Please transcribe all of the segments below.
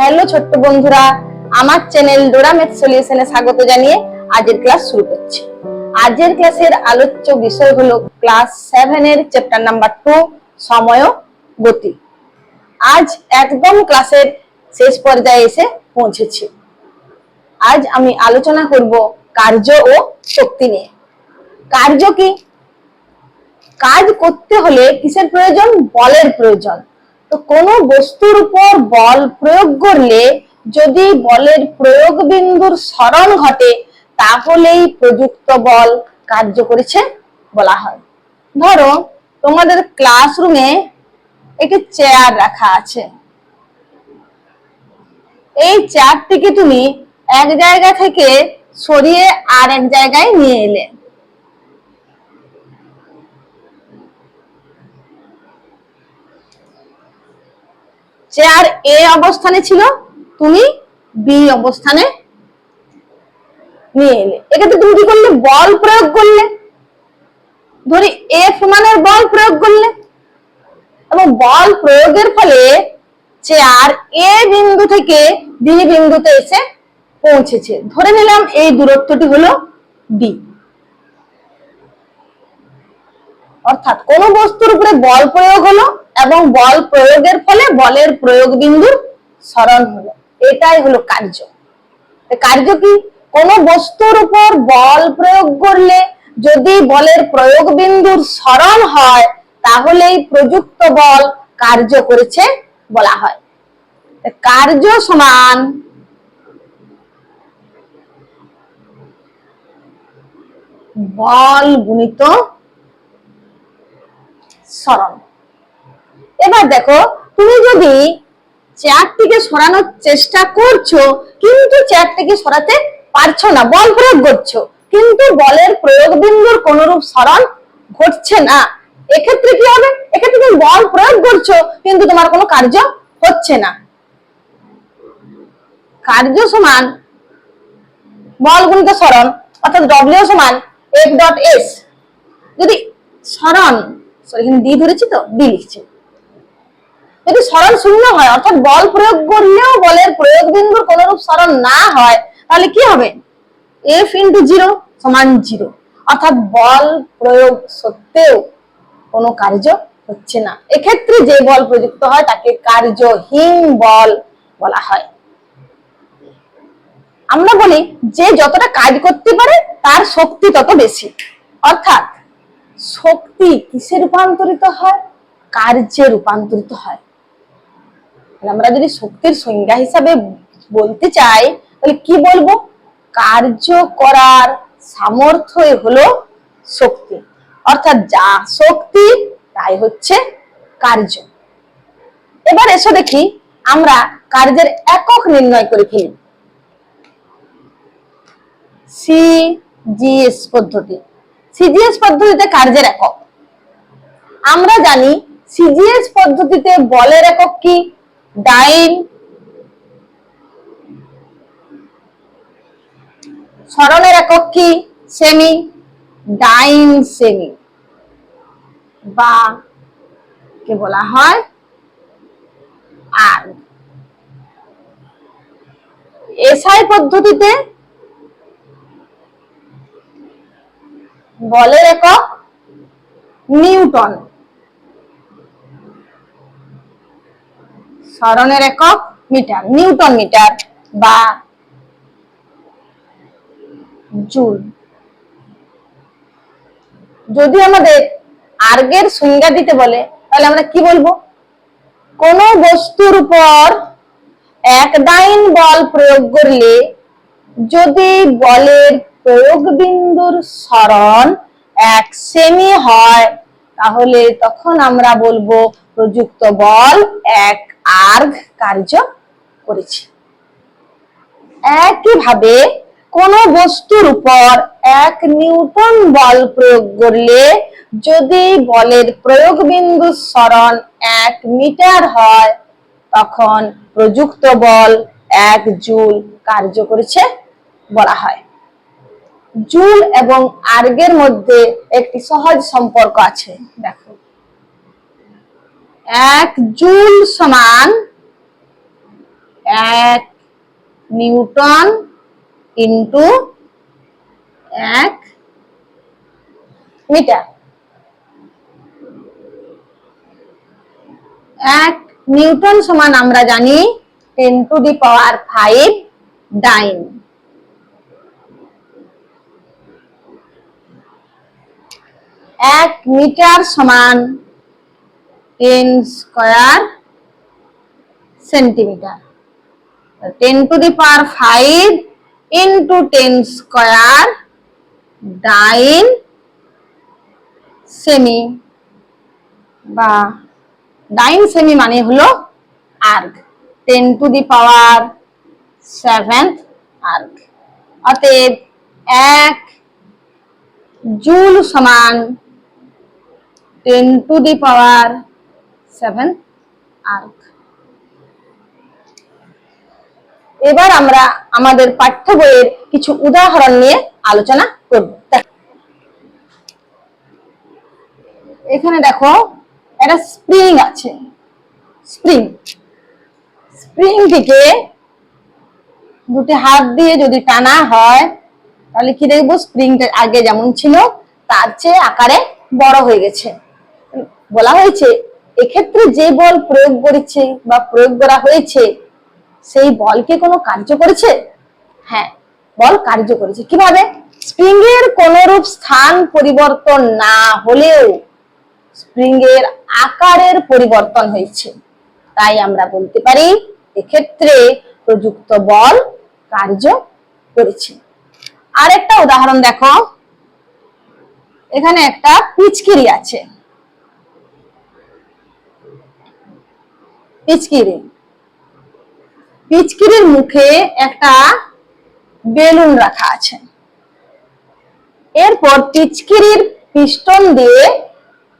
Hello ছোট্ট বন্ধুরা, আমার চ্যানেল ডোরা ম্যাথ সলিউশনে স্বাগত জানিয়ে আজকের ক্লাস শুরু করছি। আজকের ক্লাসের আলোচ্য বিষয় হলো ক্লাস 7 এর চ্যাপ্টার নাম্বার 2 সময় ও গতি। আজ একদম ক্লাসের শেষ পর্যায়ে এসে পৌঁছেছি। আজ আমি আলোচনা করব কার্য ও শক্তি নিয়ে। কার্য কি? কাজ করতে হলে কিসের প্রয়োজন? বলের প্রয়োজন। তো কোনো বস্তুর উপর বল প্রয়োগ করলে যদি বলের প্রয়োগ বিন্দুর সরণ ঘটে তাহলেই প্রযুক্ত বল কার্য করেছে বলা হয়। ধরো তোমাদের ক্লাসরুমে একটি চেয়ার রাখা আছে। এই চেয়ারটিকে তুমি এক জায়গা থেকে সরিয়ে আর এক জায়গায় নিয়ে এলে। চেয়ার এ অবস্থানে ছিল, তুমি বি অবস্থানে নিয়ে এলে। এক্ষেত্রে তুমি কি করলে? বল প্রয়োগ করলে। ধরি এফ মানের বল প্রয়োগ করলে এবং বল প্রয়োগের ফলে চেয়ার এ বিন্দু থেকে বি বিন্দুতে এসে পৌঁছেছে। ধরে নিলাম এই দূরত্বটি হলো ডি। অর্থাৎ কোন বস্তুর উপরে বল প্রয়োগ হলো এবং বল প্রয়োগের ফলে বলের প্রয়োগ বিন্দুর সরণ হলো, এটাই হলো কার্য। কার্য কি? কোন বস্তুর উপর বল প্রয়োগ করলে যদি বলের প্রয়োগ বিন্দুর সরণ হয় তাহলেই প্রযুক্ত বল কার্য করেছে বলা হয়। কার্য সমান বল গুণিত সরণ। এবার দেখো, তুমি যদি চেয়ারটিকে সরানোর চেষ্টা করছো কিন্তু চেয়ারটিকে সরাতে পারছো না, বল প্রয়োগ করছো কিন্তু বলের প্রয়োগ বিন্দুর কোনরূপ সরণ ঘটছে না, এক্ষেত্রে কি হবে? এক্ষেত্রে তুমি বল প্রয়োগ করছো কিন্তু তোমার কোনো কার্য হচ্ছে না। কার্য সমান বল গুণিত সরণ, অর্থাৎ ডব্লিউ সমান এফ ডট এস। যদি সরণ, এখানে ডি ধরেছি তো ডি লিখছি, যদি সরণ শূন্য হয় অর্থাৎ বল প্রয়োগ করলেও বলের প্রয়োগ বিন্দুর কোনরূপ সরণ না হয় তাহলে কি হবে? এফ ইন্টু জিরো সমান জিরো, অর্থাৎ বল প্রয়োগ সত্ত্বেও কোনো কার্য হচ্ছে না। এক্ষেত্রে যে বল প্রযুক্ত হয় তাকে কার্যহীন বল বলা হয়। আমরা বলি যে যতটা কাজ করতে পারে তার শক্তি তত বেশি। অর্থাৎ শক্তি কিসে রূপান্তরিত হয়? কার্যে রূপান্তরিত হয়। আমরা যদি শক্তির সংজ্ঞা হিসাবে বলতে চাই তাহলে কি বলবো? কার্য করার সামর্থ্যই হলো শক্তি। অর্থাৎ যা শক্তি তাই হচ্ছে কার্য। এবার এসো দেখি আমরা কার্যের একক নির্ণয় করে ফেলি। সিজিএস পদ্ধতি। সিজিএস পদ্ধতিতে কার্যের একক আমরা জানি। সিজিএস পদ্ধতিতে বলের একক কি? ডাইন। সরণের একক কি? সেমি। ডাইন সেমি বা কে বলা হয় আর। এসআই পদ্ধতিতে বলের একক নিউটন, সরণের একক মিটার, নিউটন মিটার বা জুল। যদি আমাদের আর্গের সংজ্ঞা দিতে বলে তাহলে আমরা কি বলবো? কোন বস্তুর উপর এক ডাইন বল প্রয়োগ করলে যদি বলের প্রয়োগ বিন্দুর সরণ এক সেমি হয় তাহলে তখন আমরা বলবো প্রযুক্ত বল এক আর্গ কার্য করেছে। একইভাবে কোন বস্তুর উপর এক নিউটন বল প্রয়োগ করলে যদি বলের প্রয়োগ বিন্দুর সরণ এক মিটার হয় তখন প্রযুক্ত বল এক জুল কার্য করেছে বলা হয়। জুল এবং আর্গের মধ্যে একটি সহজ সম্পর্ক আছে। দেখো, এক জুল সমান 1 নিউটন ইন্টু 1 মিটার। 1 নিউটন সমান আমরা জানি 10⁵ ডাইন। 1 মিটার সমান 10 স্কয়ার সেন্টিমিটার। 10⁵ ইন্টু 10 স্কয়ার ডাইন সেমি, বা ডাইন সেমি মানে হলো আর্গ, 10⁷ আর্গ। অতএব 1 জুল সমান 10⁷ আর্গ। এবার আমরা আমাদের পাঠ্য বইয়ের কিছু উদাহরণ নিয়ে আলোচনা করব। এখানে দেখো একটা স্প্রিং আছে। স্প্রিংটিকে দুটি হাত দিয়ে যদি টানা হয় তাহলে কি দেখবো, স্প্রিংটা আগে যেমন ছিল তার চেয়ে আকারে বড় হয়ে গেছে। বলা হয়েছে এক্ষেত্রে যে বল প্রয়োগ করেছে বা প্রয়োগ করা হয়েছে সেই বলকে কোনো কার্য করেছে? হ্যাঁ, বল কার্য করেছে। কিভাবে? স্প্রিং এর কোনরূপ স্থান পরিবর্তন না হলেও স্প্রিং এর আকারের পরিবর্তন হয়েছে, তাই আমরা বলতে পারি এক্ষেত্রে প্রযুক্ত বল কার্য করেছে। আরেকটা উদাহরণ দেখো, এখানে একটা পিচকিরি আছে। পিচকিরির মুখে একটা বেলুন রাখা আছে। এরপর পিচকিরির পিস্টন দিয়ে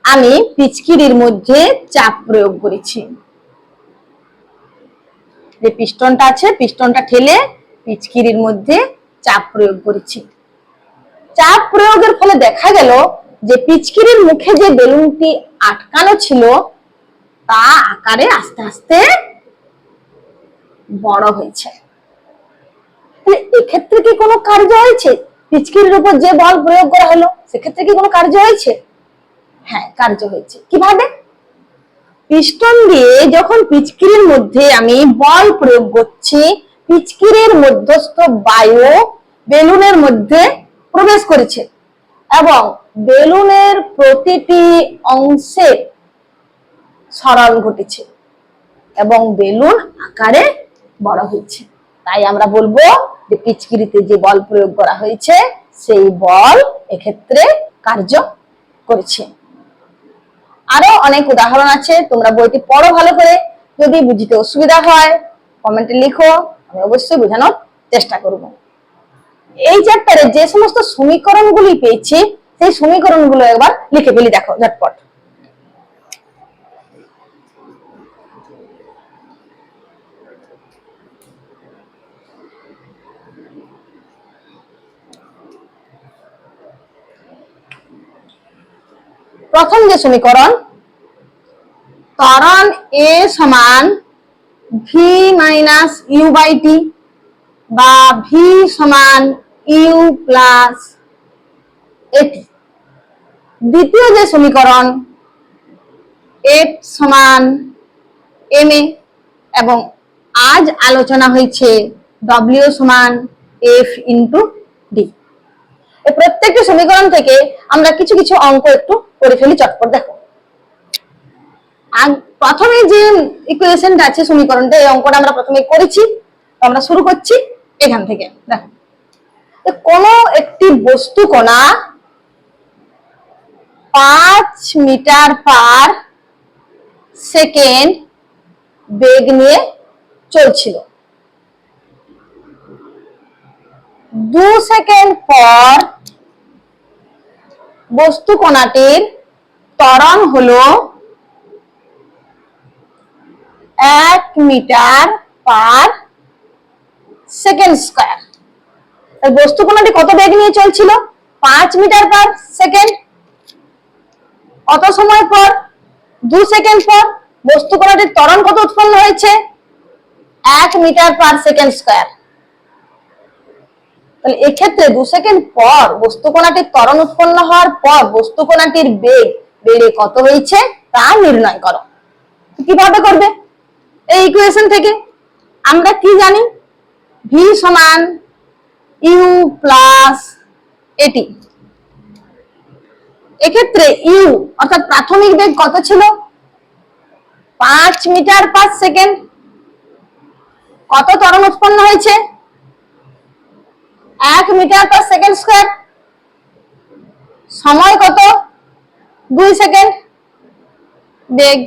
আমি পিচকিরির মধ্যে চাপ প্রয়োগ করেছি। যে পিস্টনটা আছে, পিস্টনটা ঠেলে পিচকিরির মধ্যে চাপ প্রয়োগ করেছি। চাপ প্রয়োগের ফলে দেখা গেল যে পিচকিরির মুখে যে বেলুনটি আটকানো ছিল তা আকারে আস্তে আস্তে বড় হয়েছে। এক্ষেত্রে কি কোনো কার্য হয়েছে? পিচকিরির উপর যে বল প্রয়োগ করা হলো সেক্ষেত্রে কি কোনো কার্য হয়েছে? হ্যাঁ, কার্য হয়েছে। কিভাবে? পিস্টন দিয়ে যখন পিচকিরির মধ্যে আমি বল প্রয়োগ করছি, পিচকিরির মধ্যস্থ বায়ু বেলুনের মধ্যে প্রবেশ করেছে এবং বেলুনের প্রতিটি অংশে সরণ ঘটেছে এবং বেলুন আকারে বড় হয়েছে। তাই আমরা বলবো যে পিচকিরিতে যে বল প্রয়োগ করা হয়েছে সেই বল এক্ষেত্রে কার্য করেছে। আরো অনেক উদাহরণ আছে, তোমরা বইটি পড়ো ভালো করে। যদি বুঝতে অসুবিধা হয় কমেন্টে লিখো, আমি অবশ্যই বোঝানোর চেষ্টা করব। এই চ্যাপ্টারে যে সমস্ত সমীকরণগুলি পেয়েছি সেই সমীকরণগুলো একবার লিখে ফেলি, দেখো ঝটপট। প্রথম যে সমীকরণ, ত্বরণ a সমান v minus u by t বা v সমান u প্লাস at। দ্বিতীয় যে সমীকরণ, f সমান ma এবং আজ আলোচনা হয়েছে w সমান f ইন্টু d। এই প্রত্যেকটি সমীকরণ থেকে আমরা কিছু কিছু অঙ্ক একটু করে ফেলি চটপট। দেখো, প্রথমে যে ইকুয়েশনটা আছে, সমীকরণটা, এই অঙ্কটা আমরা প্রথমে করেছি। আমরা শুরু করছি এখান থেকে। দেখো, কোন একটি বস্তু কণা 5 মিটার পার সেকেন্ড বেগ নিয়ে চলছিল। 2 সেকেন্ড পর বস্তু কণাটির ত্বরণ হলো 1 মিটার পার সেকেন্ড স্কয়ার। বস্তু কণাটি কত বেগ নিয়ে চলছিল? 5 মিটার পার সেকেন্ড। কত সময় পর? 2 সেকেন্ড পর বস্তু কণাটির ত্বরণ কত উৎপন্ন হয়েছে? 1 মিটার পার সেকেন্ড স্কয়ার। তাহলে এক্ষেত্রে 2 সেকেন্ড পর বস্তু কণাটির ত্বরণ উৎপন্ন হওয়ার পর বস্তু কণাটির বেগ বেড়ে কত হয়েছে তা নির্ণয় করো। কিভাবে করবে? এই ইকুয়েশন থেকে আমরা কি জানি? v সমান u প্লাস এটি। এক্ষেত্রে u অর্থাৎ প্রাথমিক বেগ কত ছিল? 5 মিটার পার সেকেন্ড। কত ত্বরণ উৎপন্ন হয়েছে? 1 মিটার পার সেকেন্ড স্কয়ার। সময় কত? 2 সেকেন্ড। বেগ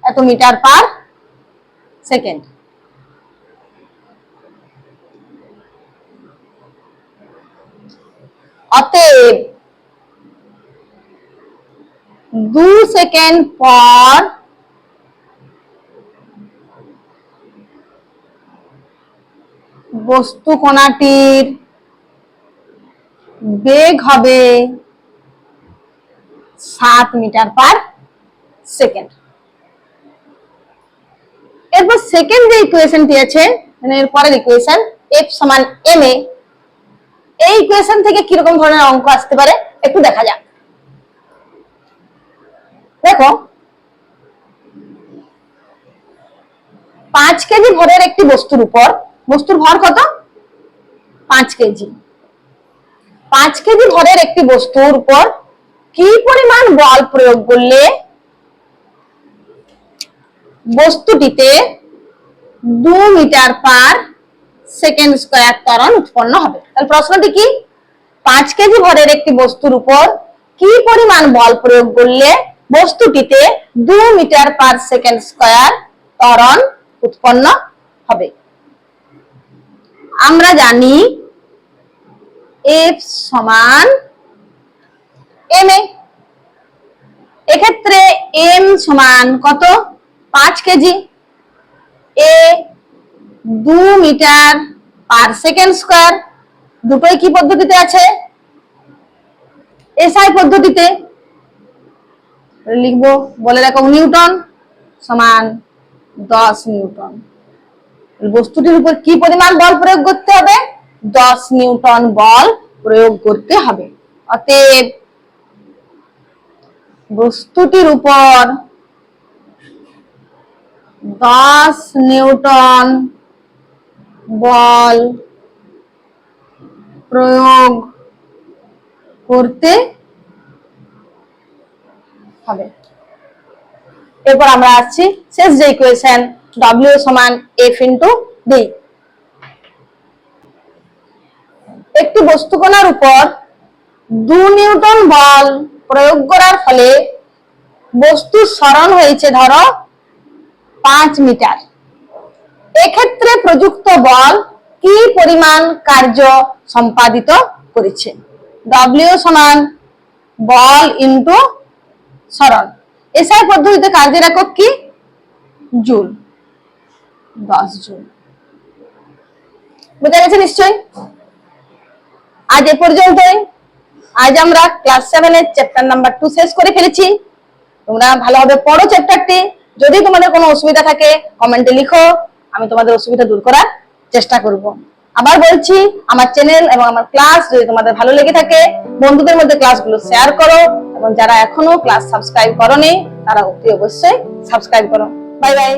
এত মিটার পার সেকেন্ড। অতএব 2 সেকেন্ড পর বস্তু কণাটির বেগ হবে 7 মিটার পার সেকেন্ড। এরপর সেকেন্ড যে ইকুয়েশনটি আছে, মানে এর পরের ইকুয়েশন f সমান ma, এই ইকুয়েশন থেকে কিরকম ধরনের অঙ্ক আসতে পারে একটু দেখা যাক। দেখো, 5 কেজি ভরের একটি বস্তুর উপর, বস্তুর ভর কত? 5 কেজি। 5 কেজি ভরের একটি বস্তুর উপর কি পরিমাণ বল প্রয়োগ করলে বস্তুটিতে 2 মিটার পার সেকেন্ড স্কয়ার ত্বরণ উৎপন্ন হবে? তাহলে প্রশ্নটি কি? 5 কেজি ভরের একটি বস্তুর উপর কি পরিমাণ বল প্রয়োগ করলে বস্তুটিতে 2 মিটার পার সেকেন্ড স্কয়ার ত্বরণ উৎপন্ন হবে? আমরা জানি F সমান ma। এক্ষেত্রে m সমান কত? 5 KG. a 2 meter per second square. দুটোই কি পদ্ধতিতে আছে? এসআই পদ্ধতিতে। লিখবো, বলে রাখো, নিউটন সমান 10 নিউটন। বস্তুটির উপর কি পরিমাণ বল প্রয়োগ করতে হবে? 10 নিউটন বল প্রয়োগ করতে হবে। অতএব বস্তুটির উপর 10 নিউটন বল প্রয়োগ করতে হবে। এরপর আমরা আসছি শেষ যে ইকুয়েশন W সমান F ইন্টু D। একটি বস্তু কণার উপর 2 নিউটন বল প্রয়োগ করার ফলে বস্তুর সরণ হয়েছে ধরো 5 মিটার। এক্ষেত্রে প্রযুক্ত বল কি পরিমাণ কার্য সম্পাদিত করেছে? W সমান বল ইন্টু সরণ। এসআই পদ্ধতিতে কার্যের একক কি? জুল। 10 জুল। বুঝা গেছে নিশ্চয়ই? আজ এ পর্যন্তই। আজ আমরা ক্লাস 7 এর চ্যাপ্টার নাম্বার 2 শেষ করে ফেলেছি। তোমরা ভালোভাবে পড়ো চ্যাপ্টারটি। যদি তোমাদের কোনো অসুবিধা থাকে কমেন্টে লিখো, আমি তোমাদের অসুবিধা দূর করার চেষ্টা করব। আবার বলছি, আমার চ্যানেল এবং আমার ক্লাস যদি তোমাদের ভালো লেগে থাকে বন্ধুদের মধ্যে ক্লাসগুলো শেয়ার করো, এবং যারা এখনো ক্লাস সাবস্ক্রাইব করোনি তারা অতি অবশ্যই সাবস্ক্রাইব করো। Bye bye.